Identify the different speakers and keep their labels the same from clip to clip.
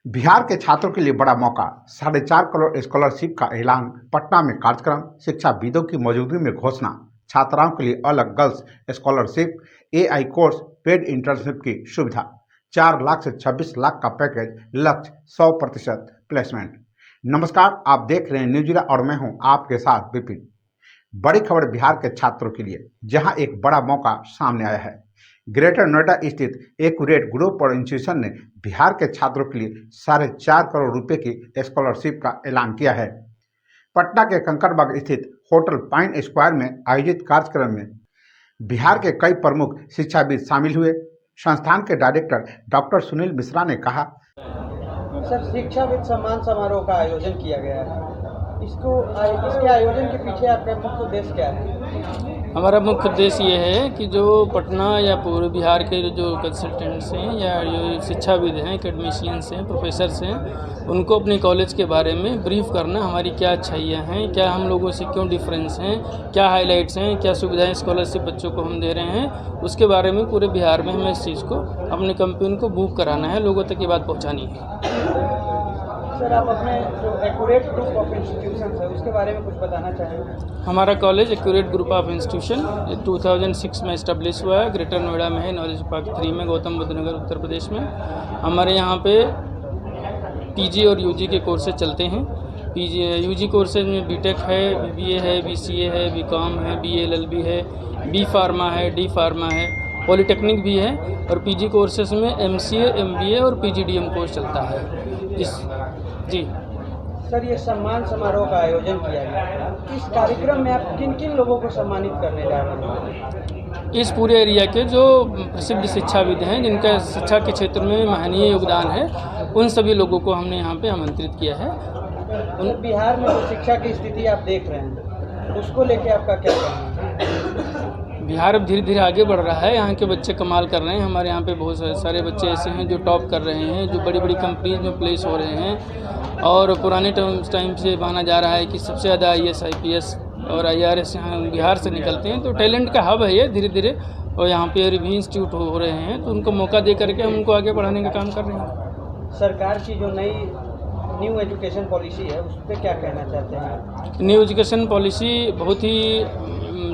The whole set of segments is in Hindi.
Speaker 1: बिहार के छात्रों के लिए बड़ा मौका, 4.5 करोड़ स्कॉलरशिप का ऐलान। पटना में कार्यक्रम, शिक्षाविदों की मौजूदगी में घोषणा। छात्राओं के लिए अलग girls scholarship, AI course, paid internship की सुविधा। 4 लाख से 26 लाख का पैकेज, लक्ष्य 100% प्लेसमेंट। नमस्कार, आप देख रहे हैं न्यूजिला और मैं हूं आपके साथ विपिन। बड़ी खबर बिहार के छात्रों के लिए, जहां एक बड़ा मौका सामने आया है। ग्रेटर नोएडा स्थित एक्यूरेट ग्रुप और इंस्टीट्यूशन ने बिहार के छात्रों के लिए 4.5 करोड़ रुपए की स्कॉलरशिप का ऐलान किया है। पटना के कंकड़बाग स्थित होटल पाइन स्क्वायर में आयोजित कार्यक्रम में बिहार के कई प्रमुख शिक्षाविद शामिल हुए। संस्थान के डायरेक्टर डॉक्टर सुनील मिश्रा ने कहा,
Speaker 2: सर, शिक्षाविद सम्मान समारोह का आयोजन किया गया है। इसके आयोजन के पीछे आपका मुख्य उद्देश्य क्या है?
Speaker 3: हमारा मुख्य उद्देश्य ये है कि जो पटना या पूरे बिहार के जो कंसल्टेंट्स हैं या जो शिक्षाविद हैं, एकेडमिशियंस हैं, प्रोफेसर्स हैं, उनको अपने कॉलेज के बारे में ब्रीफ करना, हमारी क्या अच्छाइयाँ हैं, क्या हम लोगों से क्यों डिफरेंस हैं, क्या हाइलाइट्स हैं, क्या सुविधाएं स्कॉलरशिप बच्चों को हम दे रहे हैं, उसके बारे में पूरे बिहार में हमें इस चीज़ को अपने कंपनी को बुक कराना है, लोगों तक ये बात पहुँचानी है।
Speaker 2: सर, आप अपने जो एक्यूरेट ग्रुप ऑफ इंस्टीट्यूशन है उसके बारे में कुछ बताना चाहेंगे?
Speaker 3: हमारा college accurate group of institution 2006 में इस्टेब्लिश हुआ है। ग्रेटर नोएडा में है, नॉलेज पार्क 3 में, गौतम बुद्ध नगर, उत्तर प्रदेश में। हमारे यहाँ पे पीजी और यूजी के कोर्सेज चलते हैं। यूजी कोर्सेज में बीटेक है, बीबीए है, बीसीए है, बीकॉम है, बीएलएलबी है, बी फार्मा है, डी फार्मा है, पॉलिटेक्निक भी है। और पीजी कोर्सेज में एमसीए, एमबीए और पीजीडीएम कोर्स चलता है। जी
Speaker 2: सर, ये सम्मान समारोह का आयोजन किया गया, इस कार्यक्रम में आप किन किन लोगों को सम्मानित करने जा रहे हैं?
Speaker 3: इस पूरे एरिया के जो प्रसिद्ध शिक्षाविद हैं, जिनका शिक्षा के क्षेत्र में महनीय योगदान है, उन सभी लोगों को हमने यहाँ पे आमंत्रित किया है।
Speaker 2: बिहार में जो शिक्षा की स्थिति आप देख रहे हैं, उसको लेके आपका क्या कहना है?
Speaker 3: बिहार अब धीरे धीरे आगे बढ़ रहा है। यहाँ के बच्चे कमाल कर रहे हैं। हमारे यहाँ पे बहुत सारे बच्चे ऐसे हैं जो टॉप कर रहे हैं, जो बड़ी बड़ी कंपनीज में प्लेस हो रहे हैं। और पुराने टाइम से माना जा रहा है कि सबसे ज़्यादा IAS, IPS और IRS यहाँ बिहार से निकलते हैं। तो टैलेंट का हब है ये धीरे धीरे, और यहाँ पे भी इंस्टीट्यूट हो रहे हैं, तो उनको मौका दे करके हम उनको आगे बढ़ाने का काम कर रहे हैं।
Speaker 2: सरकार की जो न्यू एजुकेशन पॉलिसी है, उस पर क्या कहना चाहते हैं?
Speaker 3: न्यू एजुकेशन पॉलिसी बहुत ही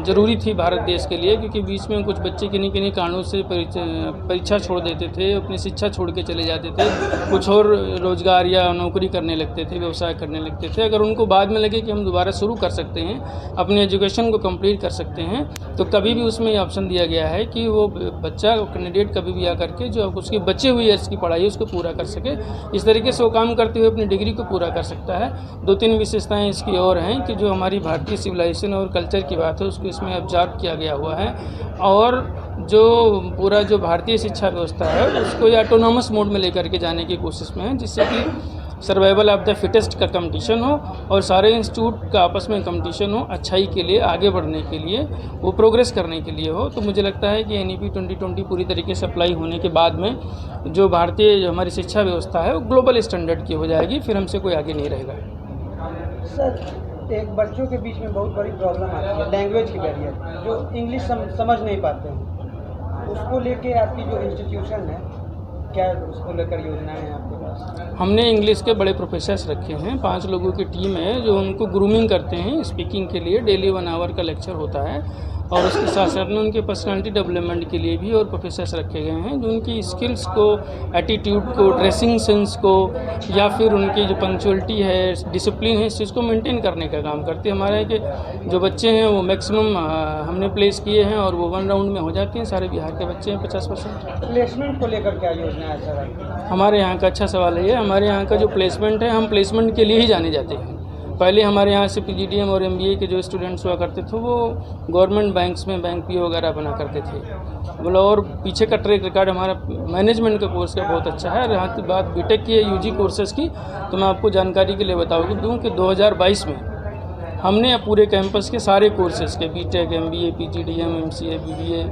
Speaker 3: ज़रूरी थी भारत देश के लिए, क्योंकि बीच में कुछ बच्चे किन्हीं कारणों से परीक्षा छोड़ देते थे, अपनी शिक्षा छोड़ के चले जाते थे, कुछ और रोज़गार या नौकरी करने लगते थे, व्यवसाय करने लगते थे। अगर उनको बाद में लगे कि हम दोबारा शुरू कर सकते हैं, अपनी एजुकेशन को कंप्लीट कर सकते हैं, तो कभी भी उसमें ऑप्शन दिया गया है कि वो बच्चा कैंडिडेट कभी भी आकर के जो उसकी बचे हुई ईयर्स की पढ़ाई उसको पूरा कर सके। इस तरीके से वो काम करते हुए अपनी डिग्री को पूरा कर सकता है। 2-3 विशेषताएँ इसकी और हैं कि जो हमारी भारतीय सिविलाइजेशन और कल्चर की बात है उसको इसमें ऑब्जर्व किया गया हुआ है, और जो पूरा जो भारतीय शिक्षा व्यवस्था है उसको ये ऑटोनॉमस मोड में लेकर के जाने की कोशिश में है, जिससे कि सर्वाइवल ऑफ द फिटेस्ट का कंपटीशन हो और सारे इंस्टीट्यूट का आपस में कंपटीशन हो, अच्छाई के लिए, आगे बढ़ने के लिए, वो प्रोग्रेस करने के लिए हो। तो मुझे लगता है कि NEP 2020 पूरी तरीके से अप्लाई होने के बाद में जो भारतीय हमारी शिक्षा व्यवस्था है वो ग्लोबल स्टैंडर्ड की हो जाएगी, फिर हमसे कोई आगे नहीं रहेगा।
Speaker 2: सर, एक बच्चों के बीच में बहुत बड़ी प्रॉब्लम आती है, लैंग्वेज की बैरियर, जो इंग्लिश समझ नहीं पाते हैं। उसको लेके आपकी जो इंस्टीट्यूशन है, क्या उसको लेकर योजनाएं हैं आपके पास?
Speaker 3: हमने इंग्लिश के बड़े प्रोफेसर्स रखे हैं, 5 लोगों की टीम है जो उनको ग्रूमिंग करते हैं स्पीकिंग के लिए। डेली 1 आवर का लेक्चर होता है, और उसके साथ साथ में उनके पर्सनालिटी डेवलपमेंट के लिए भी और प्रोफेसर्स रखे गए हैं, जो उनकी स्किल्स को, एटीट्यूड को, ड्रेसिंग सेंस को, या फिर उनकी जो पंक्चुअलिटी है, डिसिप्लिन है, इस चीज़ को मेंटेन करने का काम करते हैं। हमारे यहाँ के जो बच्चे हैं वो मैक्सिमम हमने प्लेस किए हैं, और वो 1 राउंड में हो जाते हैं। सारे बिहार के बच्चे हैं 50%।
Speaker 2: प्लेसमेंट को लेकर क्या योजना है सर?
Speaker 3: हमारे यहाँ का अच्छा सवाल है ये। हमारे यहाँ का जो प्लेसमेंट है, हम प्लेसमेंट के लिए ही जाने जाते हैं। पहले हमारे यहाँ से PGDM और MBA के जो स्टूडेंट्स हुआ करते थे वो गवर्नमेंट बैंक्स में बैंक PO वगैरह बना करते थे, बोला। और पीछे का ट्रैक रिकॉर्ड हमारा मैनेजमेंट का कोर्स का बहुत अच्छा है। यहाँ की बात बीटेक की UG कोर्सेज़ की, तो मैं आपको जानकारी के लिए बताऊँ कि 2022 में हमने पूरे कैंपस के सारे कोर्सेज़ के BTech, MBA, PGDM, MCA, BBA,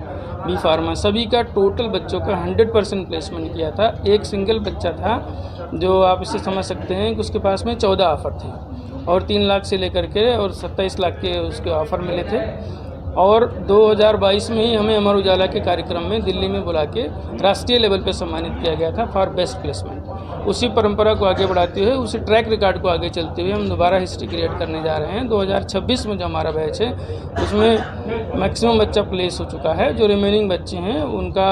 Speaker 3: B pharma सभी का टोटल बच्चों का 100% प्लेसमेंट किया था। एक सिंगल बच्चा था जो आप इससे समझ सकते हैं कि उसके पास में 14 ऑफ़र थे, और 3 लाख से लेकर के और 27 लाख के उसके ऑफ़र मिले थे। और 2022 में ही हमें अमर उजाला के कार्यक्रम में दिल्ली में बुला के राष्ट्रीय लेवल पे सम्मानित किया गया था फॉर बेस्ट प्लेसमेंट। उसी परंपरा को आगे बढ़ाते हुए, उसी ट्रैक रिकॉर्ड को आगे चलते हुए हम दोबारा हिस्ट्री क्रिएट करने जा रहे हैं। 2026 में जो हमारा बैच है उसमें मैक्सिमम बच्चा प्लेस हो चुका है। जो रिमेनिंग बच्चे हैं उनका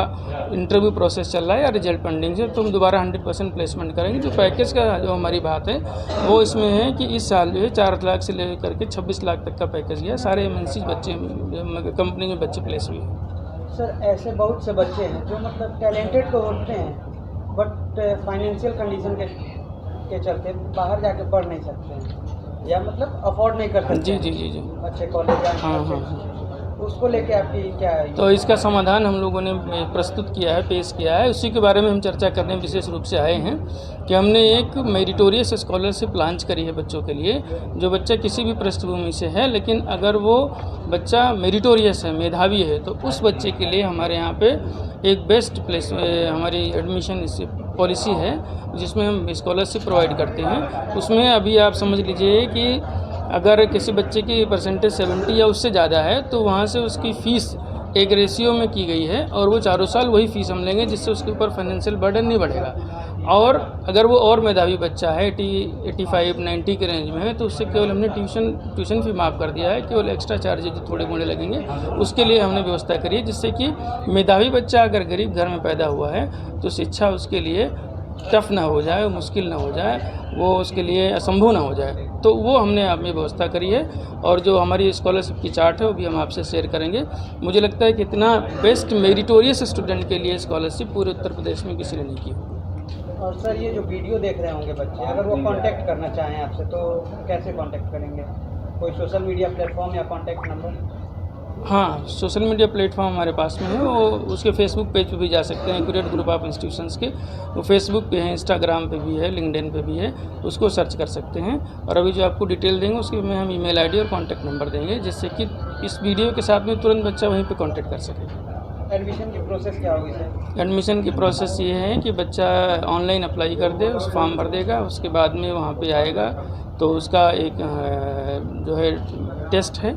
Speaker 3: इंटरव्यू प्रोसेस चल रहा है या रिजल्ट पेंडिंग है, तो हम दोबारा 100% प्लेसमेंट करेंगे। जो पैकेज का जो हमारी बात है वो इसमें है कि इस साल जो है 4 लाख से लेकर के 26 लाख तक का पैकेज गया। सारे एमएनसी बच्चे कंपनी में बच्चे प्लेस हुए हैं।
Speaker 2: सर ऐसे बहुत से बच्चे हैं जो मतलब टैलेंटेड तो होते हैं बट फाइनेंशियल कंडीशन के चलते बाहर जाके पढ़ नहीं सकते हैं या मतलब अफोर्ड नहीं कर सकते।
Speaker 3: जी।
Speaker 2: अच्छे कॉलेज या
Speaker 3: हाँ।
Speaker 2: उसको लेके आपकी क्या है?
Speaker 3: तो इसका समाधान हम लोगों ने प्रस्तुत किया है, पेश किया है। उसी के बारे में हम चर्चा करने विशेष रूप से आए हैं कि हमने एक मेरिटोरियस स्कॉलरशिप लॉन्च करी है बच्चों के लिए। जो बच्चा किसी भी पृष्ठभूमि से है लेकिन अगर वो बच्चा मेरिटोरियस है, मेधावी है, तो उस बच्चे के लिए हमारे यहाँ पे एक बेस्ट प्लेस हमारी एडमिशन पॉलिसी है जिसमें हम स्कॉलरशिप प्रोवाइड करते हैं। उसमें अभी आप समझ लीजिए कि अगर किसी बच्चे की परसेंटेज 70 या उससे ज़्यादा है तो वहाँ से उसकी फ़ीस एक रेशियो में की गई है और वो 4 साल वही फ़ीस हम लेंगे, जिससे उसके ऊपर फाइनेंशियल बर्डन नहीं बढ़ेगा। और अगर वो और मेधावी बच्चा है 85-90 के रेंज में है तो उससे केवल हमने ट्यूशन फ़ी माफ़ कर दिया है। केवल एक्स्ट्रा चार्जेज जो थोड़े मोड़े लगेंगे उसके लिए हमने व्यवस्था करी है, जिससे कि मेधावी बच्चा अगर गरीब घर में पैदा हुआ है तो शिक्षा उसके लिए टफ ना हो जाए, मुश्किल ना हो जाए, वो उसके लिए असंभव ना हो जाए। तो वो हमने आप में व्यवस्था करी है और जो हमारी स्कॉलरशिप की चार्ट है वो भी हम आपसे शेयर करेंगे। मुझे लगता है कि इतना बेस्ट मेरिटोरियस स्टूडेंट के लिए स्कॉलरशिप पूरे उत्तर प्रदेश में किसी ने नहीं की।
Speaker 2: और सर ये जो वीडियो देख रहे होंगे बच्चे, अगर वो कांटेक्ट करना चाहें आपसे तो कैसे कांटेक्ट करेंगे? कोई सोशल मीडिया प्लेटफॉर्म या कांटेक्ट नंबर?
Speaker 3: हाँ, सोशल मीडिया प्लेटफॉर्म हमारे पास में है। वो उसके फेसबुक पेज पे भी जा सकते हैं, एक्यूरेट ग्रुप ऑफ इंस्टीट्यूशंस के। वो फेसबुक पे है, इंस्टाग्राम पे भी है, लिंक्डइन पे भी है, उसको सर्च कर सकते हैं। और अभी जो आपको डिटेल देंगे उसके में हम ईमेल आईडी और कॉन्टैक्ट नंबर देंगे, जिससे कि इस वीडियो के साथ में तुरंत बच्चा वहीं पे कॉन्टैक्ट कर सके।
Speaker 2: एडमिशन की प्रोसेस क्या होगी सर?
Speaker 3: एडमिशन की प्रोसेस ये है कि बच्चा ऑनलाइन अप्लाई कर दे, उस फॉर्म भर देगा, उसके बाद में वहाँ पे आएगा तो उसका एक जो है टेस्ट है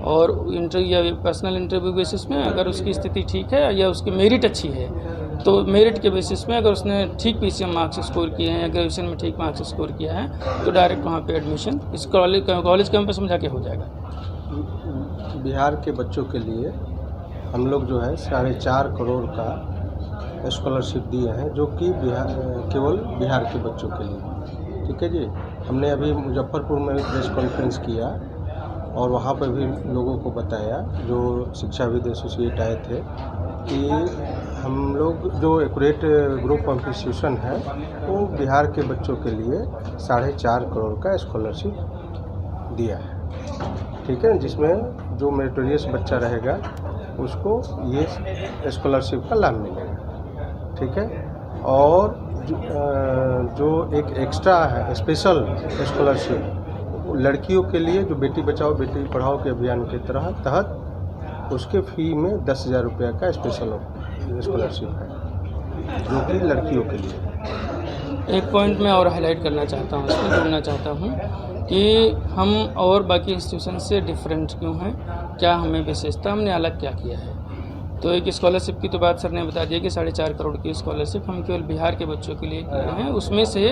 Speaker 3: और इंटरव्यू या पर्सनल इंटरव्यू बेसिस में अगर उसकी स्थिति ठीक है या उसकी मेरिट अच्छी है तो मेरिट के बेसिस में अगर उसने ठीक पीसीएम मार्क्स स्कोर किए हैं या ग्रेजुएशन में ठीक मार्क्स स्कोर किया है तो डायरेक्ट वहाँ पे एडमिशन इस कॉलेज कैंपस में जाके हो जाएगा।
Speaker 4: बिहार के बच्चों के लिए हम लोग जो है 4.5 करोड़ का स्कॉलरशिप दिए हैं, जो कि केवल बिहार के बच्चों के लिए। ठीक है जी। हमने अभी मुजफ्फरपुर में प्रेस कॉन्फ्रेंस किया और वहाँ पर भी लोगों को बताया, जो शिक्षाविद एसोसिएट आए थे, कि हम लोग जो एक्यूरेट ग्रुप ऑफ इंस्टीट्यूशन है वो बिहार के बच्चों के लिए 4.5 करोड़ का स्कॉलरशिप दिया है। ठीक है, जिसमें जो मेरिटोरियस बच्चा रहेगा उसको ये स्कॉलरशिप का लाभ मिलेगा। ठीक है, और जो एक एक्स्ट्रा है स्पेशल स्कॉलरशिप लड़कियों के लिए, जो बेटी बचाओ बेटी पढ़ाओ के अभियान के तहत उसके फ़ी में 10,000 रुपये का स्पेशल स्कॉलरशिप है, जो कि लड़कियों के लिए।
Speaker 3: एक पॉइंट मैं और हाईलाइट करना चाहता हूँ, इसमें जोड़ना चाहता हूँ कि हम और बाकी इंस्टीट्यूशन से डिफरेंट क्यों हैं, क्या हमें विशेषता, हमने अलग क्या किया है। तो एक स्कॉलरशिप की तो बात सर ने बता दिया कि 4.5 करोड़ की स्कॉलरशिप हम केवल बिहार के बच्चों के लिए किए हैं। उसमें से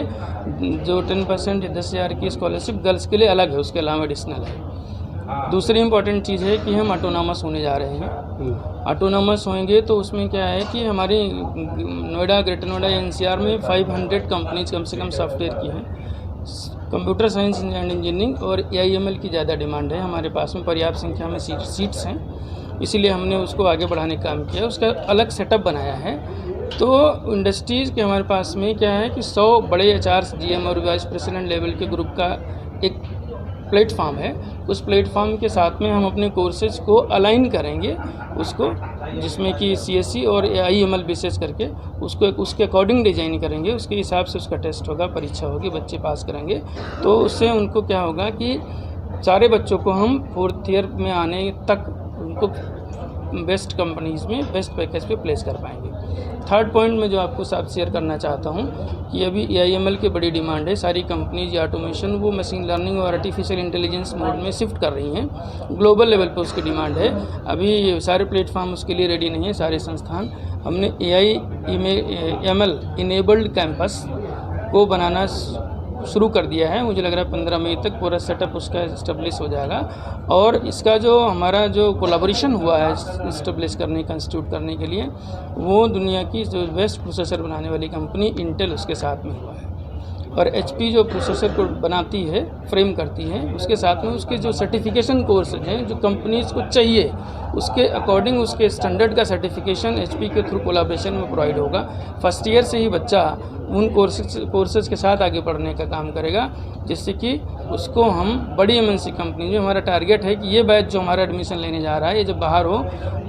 Speaker 3: जो 10% 10,000 की स्कॉलरशिप गर्ल्स के लिए अलग है, उसके अलावा एडिशनल है। दूसरी इंपॉर्टेंट चीज़ है कि हम ऑटोनॉमस होने जा रहे हैं। ऑटोनॉमस होंगे तो उसमें क्या है कि हमारी नोएडा, ग्रेटर नोएडा, एनसीआर में 500 कंपनीज कम से कम सॉफ्टवेयर की हैं। कंप्यूटर साइंस एंड इंजीनियरिंग और AIML की ज़्यादा डिमांड है। हमारे पास में पर्याप्त संख्या में सीट्स हैं, इसीलिए हमने उसको आगे बढ़ाने का काम किया, उसका अलग सेटअप बनाया है। तो इंडस्ट्रीज़ के हमारे पास में क्या है कि 100 बड़े HRs, GM और वाइस प्रेसिडेंट लेवल के ग्रुप का एक प्लेटफॉर्म है। उस प्लेटफॉर्म के साथ में हम अपने कोर्सेज को अलाइन करेंगे उसको, जिसमें कि CSE और AIML विशेष करके उसको उसके अकॉर्डिंग डिज़ाइन करेंगे, उसके हिसाब से उसका टेस्ट होगा, परीक्षा होगी, बच्चे पास करेंगे। तो उससे उनको क्या होगा कि सारे बच्चों को हम 4th ईयर में आने तक उनको बेस्ट कंपनीज़ में बेस्ट पैकेज पे प्लेस कर पाएंगे। थर्ड पॉइंट में जो आपको साथ शेयर करना चाहता हूँ कि अभी AIML की बड़ी डिमांड है। सारी कंपनीज या ऑटोमेशन वो मशीन लर्निंग और आर्टिफिशियल इंटेलिजेंस मोड में शिफ्ट कर रही हैं। ग्लोबल लेवल पे उसकी डिमांड है। अभी सारे प्लेटफॉर्म उसके लिए रेडी नहीं है, सारे संस्थान। हमने AIML इनेबल्ड कैंपस को बनाना शुरू कर दिया है। मुझे लग रहा है 15 मई तक पूरा सेटअप उसका इस्टेब्लिश हो जाएगा। और इसका जो हमारा जो कोलैबोरेशन हुआ है इस्टेब्लिश करने का, इंस्टीट्यूट करने के लिए, वो दुनिया की जो बेस्ट प्रोसेसर बनाने वाली कंपनी इंटेल उसके साथ में हुआ है। और HP जो प्रोसेसर को बनाती है, फ्रेम करती है, उसके साथ में उसके जो सर्टिफिकेशन कोर्सेज हैं जो कंपनीज़ को चाहिए उसके अकॉर्डिंग उसके स्टैंडर्ड का सर्टिफिकेशन HP के थ्रू कोलैबोरेशन में प्रोवाइड होगा। फर्स्ट ईयर से ही बच्चा उन कोर्सेज के साथ आगे पढ़ने का काम करेगा, जिससे कि उसको हम बड़ी MNC कंपनी, जो हमारा टारगेट है कि ये बैच जो हमारा एडमिशन लेने जा रहा है, ये जब बाहर हो,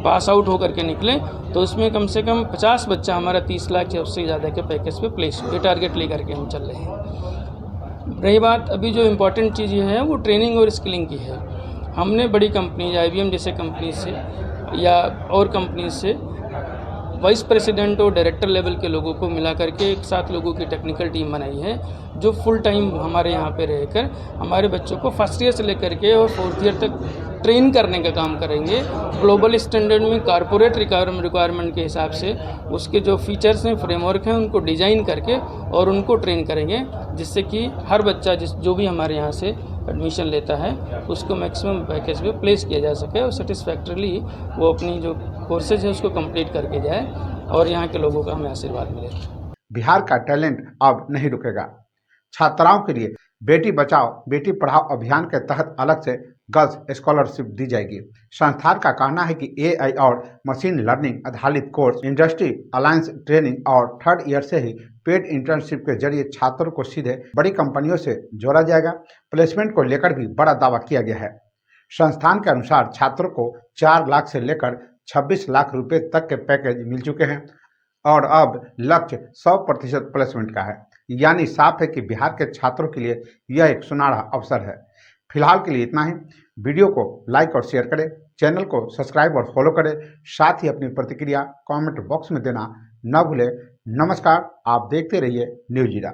Speaker 3: पास आउट होकर के निकले, तो उसमें कम से कम 50 बच्चा हमारा 30 लाख या उससे ज़्यादा के पैकेज पे प्लेस हो। ये टारगेट लेकर के हम चल रहे हैं। रही बात अभी जो इम्पोर्टेंट चीज़ ये है वो ट्रेनिंग और स्किलिंग की है। हमने बड़ी कंपनी IBM जैसे कंपनी से या और कंपनी से वाइस प्रेसिडेंट और डायरेक्टर लेवल के लोगों को मिला करके एक 7 लोगों की टेक्निकल टीम बनाई है, जो फुल टाइम हमारे यहाँ पे रहकर हमारे बच्चों को फर्स्ट ईयर से लेकर के और 4th ईयर तक ट्रेन करने का काम करेंगे। ग्लोबल स्टैंडर्ड में कॉरपोरेट रिक्वायरमेंट के हिसाब से उसके जो फीचर्स हैं, फ्रेमवर्क हैं, उनको डिज़ाइन करके और उनको ट्रेन करेंगे, जिससे कि हर बच्चा जो भी हमारे यहाँ से एडमिशन लेता है उसको मैक्सिमम पैकेज पे प्लेस किया जा सके और सेटिस्फैक्टरली वो अपनी जो कोर्सेज है उसको कंप्लीट करके जाए और यहाँ के लोगों का हमें आशीर्वाद मिले।
Speaker 1: बिहार का टैलेंट अब नहीं रुकेगा। छात्राओं के लिए बेटी बचाओ बेटी पढ़ाओ अभियान के तहत अलग से गर्ल्स स्कॉलरशिप दी जाएगी। संस्थान का कहना है कि AI और मशीन लर्निंग आधारित कोर्स, इंडस्ट्री अलायंस ट्रेनिंग और 3rd ईयर से ही पेड इंटर्नशिप के जरिए छात्रों को सीधे बड़ी कंपनियों से जोड़ा जाएगा। प्लेसमेंट को लेकर भी बड़ा दावा किया गया है। संस्थान के अनुसार छात्रों को 4 लाख से लेकर 26 लाख रुपए तक के पैकेज मिल चुके हैं और अब लक्ष्य 100% प्लेसमेंट का है। यानी साफ है कि बिहार के छात्रों के लिए यह एक सुनहरा अवसर है। फिलहाल के लिए इतना ही। वीडियो को लाइक और शेयर करें, चैनल को सब्सक्राइब और फॉलो करें, साथ ही अपनी प्रतिक्रिया कमेंट बॉक्स में देना न भूलें। नमस्कार, आप देखते रहिए न्यूज़ ज़ीरा।